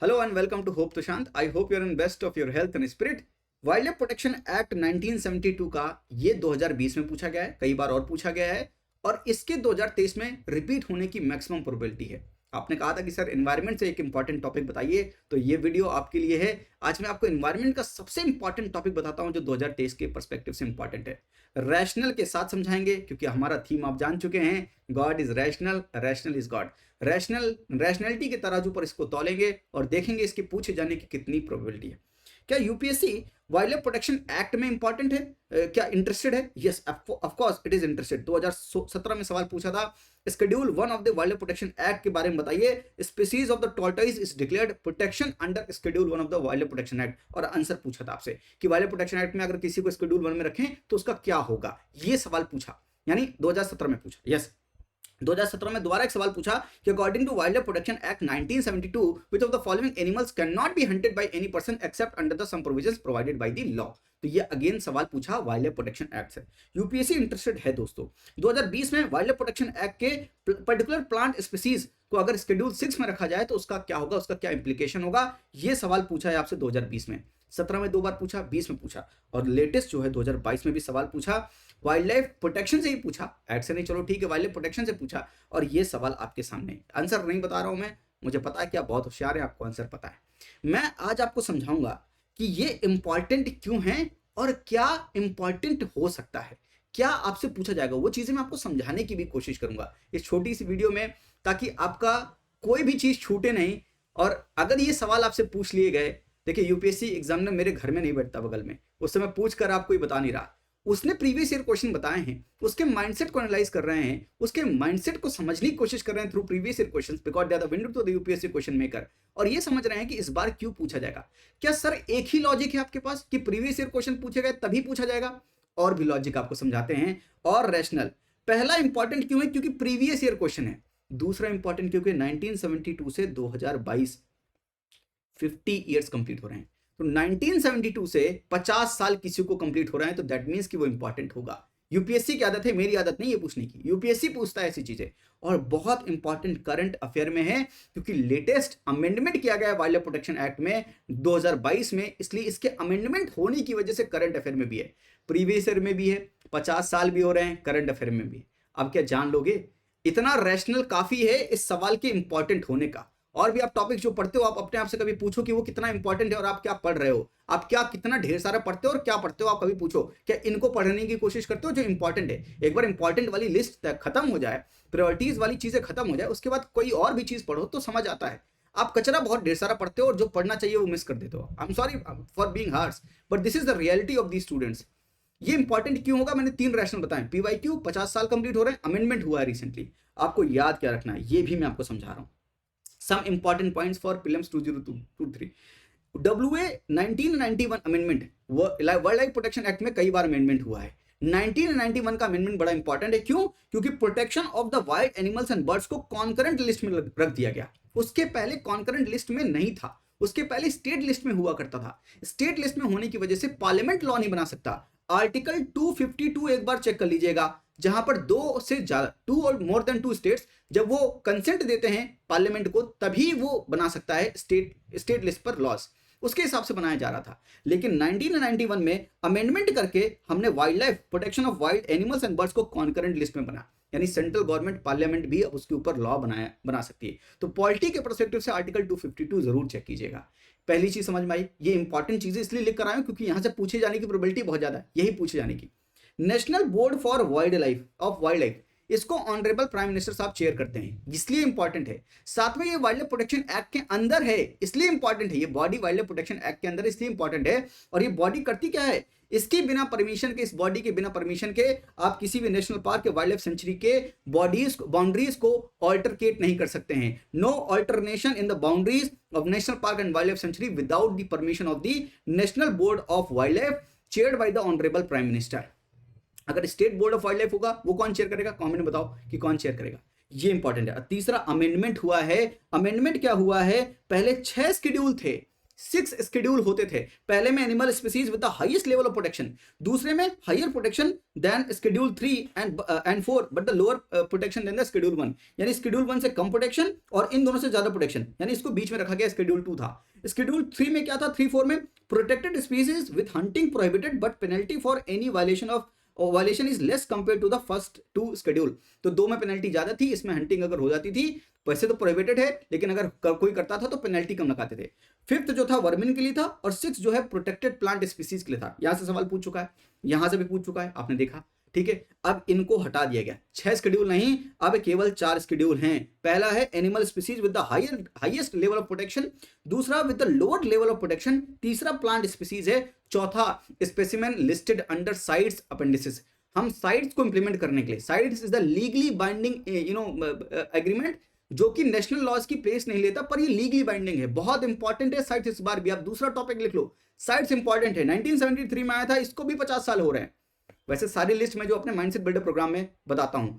Hello and welcome to Hope Tushant. I hope you're in best of your health and spirit. Wild life protection act 1972 का ये 2020 में पूछा गया है, कई बार और पूछा गया है और इसके 2023 में रिपीट होने की मैक्सिमम प्रोबेबिलिटी है। आपने कहा था कि सर एनवायरनमेंट से एक इंपॉर्टेंट टॉपिक बताइए, तो ये वीडियो आपके लिए है। आज मैं आपको एनवायरनमेंट का सबसे इंपॉर्टेंट टॉपिक बताता हूं जो 2023 के पर्सपेक्टिव से इंपॉर्टेंट है। रैशनल के साथ समझाएंगे क्योंकि हमारा थीम आप जान चुके हैं, God is rational, rational is God. Rationality के तराजू पर इसको तौलेंगे और देखेंगे इसके पूछे जाने की कितनी प्रोबेबिलिटी है। क्या UPSC wild life protection act में इंपॉर्टेंट है, क्या इंटरेस्टेड है? Yes, of course it is interested. 2017 में सवाल पूछा था, schedule 1 of the wild life protection act के बारे में बताइए। Species of the tortoise is declared protection under schedule 1 of the wild life protection act. और आंसर पूछा था आपसे कि वाइल्ड लाइफ प्रोटेक्शन एक्ट में अगर किसी को शेड्यूल 1 में रखें तो उसका क्या होगा, ये सवाल पूछा, यानी 2017 में पूछा। यस, 2017 में दोबारा एक सवाल पूछा कि according to wild life protection act 1972 which of the following animals can not be hunted by any person except under the some provisions provided by the law. तो ये अगेन सवाल पूछा वाइल्ड लाइफ प्रोटेक्शन एक्ट से। UPSC interested है दोस्तों। 2020 में wild life protection act के particular plant species को अगर शेड्यूल 6 में रखा जाए तो उसका क्या होगा, उसका क्या इंप्लीकेशन होगा, ये सवाल पूछा है आपसे 2020 में। 17 में 2 बार पूछा, 20 में पूछा और लेटेस्ट जो है 2022 में भी सवाल पूछा। वाइल्ड लाइफ प्रोटेक्शन से ही पूछा, एक्ट से नहीं, चलो ठीक है, वाइल्ड लाइफ प्रोटेक्शन से पूछा और ये सवाल आपके सामने। आंसर नहीं बता रहा हूं मैं, मुझे पता है कि आप बहुत होशियार हैं, आपको आंसर पता है। मैं आज आपको समझाऊंगा कि ये इंपॉर्टेंट क्यों है और क्या इंपॉर्टेंट हो सकता है, क्या आपसे पूछा जाएगा, वो चीजें मैं आपको समझाने की भी कोशिश करूंगा इस छोटी सी वीडियो में, ताकि आपका कोई भी चीज छूटे नहीं। और अगर ये सवाल आपसे पूछ लिए गए, देखिए यूपीएससी एग्जामिनर मेरे घर में नहीं बैठता बगल में, उस समय पूछ कर आपको ही बता नहीं रहा, उसने प्रीवियस ईयर क्वेश्चन बताए हैं, उसके माइंडसेट को एनालाइज कर रहे हैं, उसके माइंडसेट को समझने की कोशिश कर रहे हैं through previous year questions, because they are the window to the UPSC question maker. और ये समझ रहे हैं कि इस बार क्यों पूछा जाएगा। क्या सर एक ही लॉजिक है आपके पास कि प्रीवियस ईयर क्वेश्चन पूछे गए तभी पूछा जाएगा? और भी लॉजिक आपको समझाते हैं। और रैशनल, पहला इंपॉर्टेंट क्यों है? क्योंकि प्रीवियस ईयर क्वेश्चन है। दूसरा इंपॉर्टेंट क्योंकि 1972 से 2022 50 ईयर्स कंप्लीट हो रहे हैं। तो 1972 से 50 साल किसी को कंप्लीट हो रहे हैं, तो दैट मींस कि वो इंपॉर्टेंट होगा। यूपीएससी की आदत है, मेरी आदत नहीं है पूछने की, यूपीएससी पूछता है ऐसी चीजें। और बहुत इंपॉर्टेंट करंट अफेयर में है क्योंकि लेटेस्ट अमेंडमेंट किया गया है वाइल्ड लाइफ प्रोटेक्शन एक्ट में 2022 में, इसलिए इसके अमेंडमेंट होने की वजह से करंट अफेयर में भी है, प्रीवियस ईयर में भी है, 50 साल भी हो रहे हैं, करंट अफेयर में भी है। अब क्या जान लोगे? इतना रैशनल काफी है इस सवाल के इंपॉर्टेंट होने का। और भी आप टॉपिक जो पढ़ते हो, आप अपने आप से कभी पूछो कि वो कितना इंपॉर्टेंट है और आप क्या पढ़ रहे हो, आप क्या कितना ढेर सारा पढ़ते हो और क्या पढ़ते हो। आप कभी पूछो क्या इनको पढ़ने की कोशिश करते हो जो इंपॉर्टेंट है। एक बार इंपॉर्टेंट वाली लिस्ट खत्म हो जाए, प्रायोरिटीज वाली चीजें खत्म हो जाए, उसके बाद कोई और भी चीज पढ़ो तो समझ आता है। आप कचरा बहुत ढेर सारा पढ़ते हो और जो पढ़ना चाहिए वो मिस कर देते हो। I am sorry for being harsh, but this is the reality of the students. ये इंपॉर्टेंट क्यों होगा? मैंने 3 रैशनल बताए। पीवाईक्यू 50 साल कंप्लीट हो रहे हैं, अमेंडमेंट हुआ है रिसेंटली, आपको याद क्या रखना है ये भी मैं आपको समझा रहा हूं। Some important points for prelims 2023. WA 1991 amendment, world life protection act में कई बार अमेंडमेंट हुआ है। 1991 का अमेंडमेंट बड़ा इंपॉर्टेंट है। क्यों? क्योंकि protection of the wild animals and birds को कॉन्करेंट लिस्ट में रख दिया गया। उसके पहले कॉन्करेंट लिस्ट में नहीं था, उसके पहले स्टेट लिस्ट में हुआ करता था। स्टेट लिस्ट में होने की वजह से पार्लियामेंट लॉ नहीं बना सकता। आर्टिकल 252 एक बार चेक कर लीजिएगा, जहां पर 2 से ज्यादा, 2 और मोर देन 2 स्टेट्स जब वो कंसेंट देते हैं पार्लियामेंट को, तभी वो बना सकता है स्टेट लिस्ट पर लॉस, उसके हिसाब से बनाया जा रहा था। लेकिन 1991 में अमेंडमेंट करके हमने wild life protection of wild animals and birds को कॉन्करेंट लिस्ट में बना, यानी सेंट्रल गवर्नमेंट पार्लियामेंट भी अब उसके ऊपर लॉ बना सकती है। तो पॉलिटी के परस्पेक्टिव से आर्टिकल 252 जरूर चेक कीजिएगा। पहली चीज समझ में आई। ये इंपॉर्टेंट चीजें इसलिए लिख कर आए क्योंकि यहां से पूछे जाने की प्रोबेबिलिटी बहुत ज्यादा है, यही पूछे जाने की। National board for wild life, इसको ऑनरेबल प्राइम मिनिस्टर साहब चेयर करते हैं, इसलिए इंपॉर्टेंट है। साथ में ये वाइल्ड लाइफ प्रोटेक्शन एक्ट के अंदर है, इसलिए इंपॉर्टेंट है। ये body wild life protection act के अंदर इसलिए इंपॉर्टेंट है। और ये बॉडी करती क्या है? इसकी बिना परमिशन के, इस बॉडी के बिना परमिशन के आप किसी भी नेशनल पार्क के वाइल्ड लाइफ सेंचुरी के बाउंड्रीज को ऑल्टरकेट नहीं कर सकते हैं। No alternation in the boundaries of national park and wildlife sanctuary without the permission of the national board of wildlife chaired by the honourable prime minister. अगर state board of wildlife होगा, वो कौन chair करेगा? Comment में बताओ कि कौन chair करेगा, ये इंपॉर्टेंट है। तीसरा, अमेंडमेंट हुआ है। अमेंडमेंट क्या हुआ है? पहले 6 शेड्यूल थे, 6 शेड्यूल होते थे। पहले में animal species with the highest level of protection, दूसरे में higher protection than schedule 3 and 4 but the lower protection than the schedule 1, यानी शेड्यूल 1 से कम प्रोटेक्शन और इन दोनों से ज्यादा प्रोटेक्शन, यानी इसको बीच में रखा गया शेड्यूल 2 था। शेड्यूल 3 में क्या था, 3-4 में protected species with hunting prohibited but penalty for any violation is less compare to the first 2 schedule. तो 2 में पेनल्टी ज्यादा थी, इसमें हंटिंग अगर हो जाती थी, वैसे तो प्रोहिबिटेड है लेकिन अगर कोई करता था तो पेनल्टी कम लगाते थे। 5th जो था वर्मिन के लिए था और 6 जो है प्रोटेक्टेड प्लांट स्पीसीज के लिए था। यहां से सवाल पूछ चुका है, यहां से भी पूछ चुका है, आपने देखा, ठीक है। अब इनको हटा दिया गया, 6 शेड्यूल नहीं, अब केवल 4 शेड्यूल हैं। पहला है animal species with the highest level of protection, दूसरा with the lower level of protection, तीसरा प्लांट स्पीसीज है, चौथा specimen listed under CITES appendices. हम साइट्स को इंप्लीमेंट करने के लिए, CITES is the legally binding agreement जो कि नेशनल लॉज की प्लेस नहीं लेता, पर ये लीगली बाइंडिंग है, बहुत इंपॉर्टेंट है साइट्स। इस बार भी आप दूसरा टॉपिक लिख लो, साइट्स इंपॉर्टेंट है, 1973 में आया था, इसको भी 50 साल हो रहे हैं। वैसे सारी लिस्ट मैं जो अपने माइंडसेट बिल्डर प्रोग्राम में बताता हूं,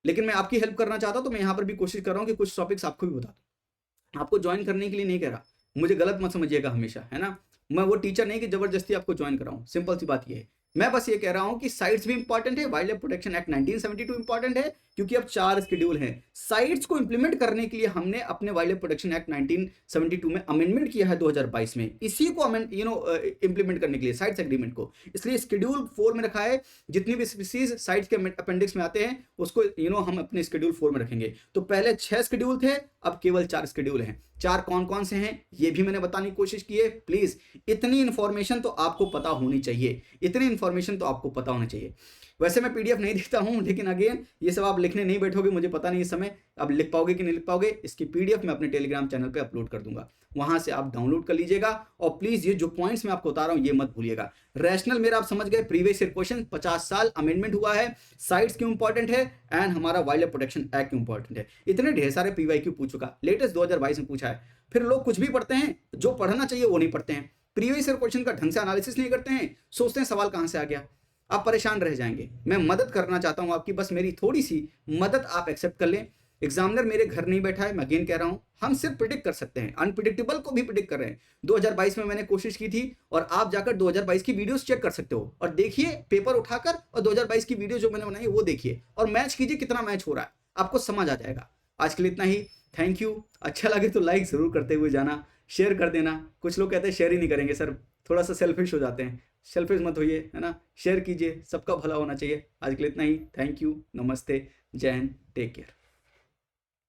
लेकिन मैं आपकी हेल्प करना चाहता हूं तो मैं यहां पर भी कोशिश कर रहा हूं कि कुछ टॉपिक्स आपको भी बता दूं। आपको ज्वाइन करने के लिए नहीं कह रहा, मुझे गलत मत समझिएगा हमेशा, है ना। मैं वो टीचर नहीं कि जबरदस्ती आपको ज्वाइन कराऊं, सिंपल सी बात ये है। मैं बस ये कह रहा हूं कि साइट्स भी इंपॉर्टेंट है, wild life protection act 1972 important है, क्योंकि अब 4 शेड्यूल हैं। साइट्स को इंप्लीमेंट करने के लिए हमने अपने वाइल्ड लाइफ प्रोटेक्शन एक्ट 1972 में अमेंडमेंट किया है 2022 में, इसी को इंप्लीमेंट करने के लिए साइट्स एग्रीमेंट को, इसलिए शेड्यूल 4 में रखा है। जितनी भी स्पीसीज साइट्स के अपेंडिक्स में आते हैं उसको हम अपने शेड्यूल 4 में रखेंगे। तो पहले 6 शेड्यूल थे, अब केवल 4 शेड्यूल हैं। 4 कौन कौन से हैं ये भी मैंने बताने की कोशिश की है। प्लीज इतनी इंफॉर्मेशन तो आपको पता होनी चाहिए, इतनी इंफॉर्मेशन तो आपको पता होनी चाहिए। वैसे मैं पीडीएफ नहीं देता हूं, लेकिन अगेन ये सब आप लिखने नहीं बैठोगे, मुझे पता नहीं इस समय अब लिख पाओगे कि नहीं लिख पाओगे। इसकी पीडीएफ मैं अपने टेलीग्राम चैनल पे अपलोड कर दूंगा, वहां से आप डाउनलोड कर लीजिएगा। और प्लीज ये जो पॉइंट्स मैं आपको बता रहा हूं ये मत भूलिएगा। रैशनल मेरा आप समझ गए, प्रीवियस ईयर क्वेश्चन, 50 साल अमेंडमेंट हुआ है, साइट्स क्यों इंपॉर्टेंट है एंड हमारा वाइल्ड लाइफ प्रोटेक्शन एक्ट क्यों इंपॉर्टेंट है। इतने ढेर सारे पीवाईक्यू पूछ चुका, लेटेस्ट 2022 में पूछा है। फिर लोग कुछ भी पढ़ते हैं, जो पढ़ना चाहिए वो नहीं पढ़ते हैं, प्रीवियस ईयर क्वेश्चन का ढंग से एनालिसिस नहीं करते हैं, सोचते हैं सवाल कहां से आ गया। आप परेशान रह जाएंगे। मैं मदद करना चाहता हूं आपकी, बस मेरी थोड़ी सी मदद आप एक्सेप्ट कर लें। एग्जामिनर मेरे घर नहीं बैठा है, मैं अगेन कह रहा हूं, हम सिर्फ प्रिडिक्ट कर सकते हैं, अनप्रिडिक्टेबल को भी प्रिडिक्ट कर रहे हैं। 2022 में मैंने कोशिश की थी और आप जाकर 2022 की वीडियोस चेक कर सकते हो और देखिए पेपर उठाकर, और 2022 की वीडियो जो मैंने बनाई वो देखिए और मैच कीजिए कितना मैच हो रहा है, आपको समझ आ जाएगा। आज के लिए इतना ही, थैंक यू। अच्छा लगे तो लाइक जरूर करते हुए जाना, शेयर कर देना। कुछ लोग कहते हैं शेयर ही नहीं करेंगे सर, थोड़ा सा सेल्फिश हो जाते हैं, सेल्फिश मत होइए, है ना, शेयर कीजिए, सबका भला होना चाहिए। आज के लिए इतना ही, थैंक यू, नमस्ते, जय हिंद, टेक केयर।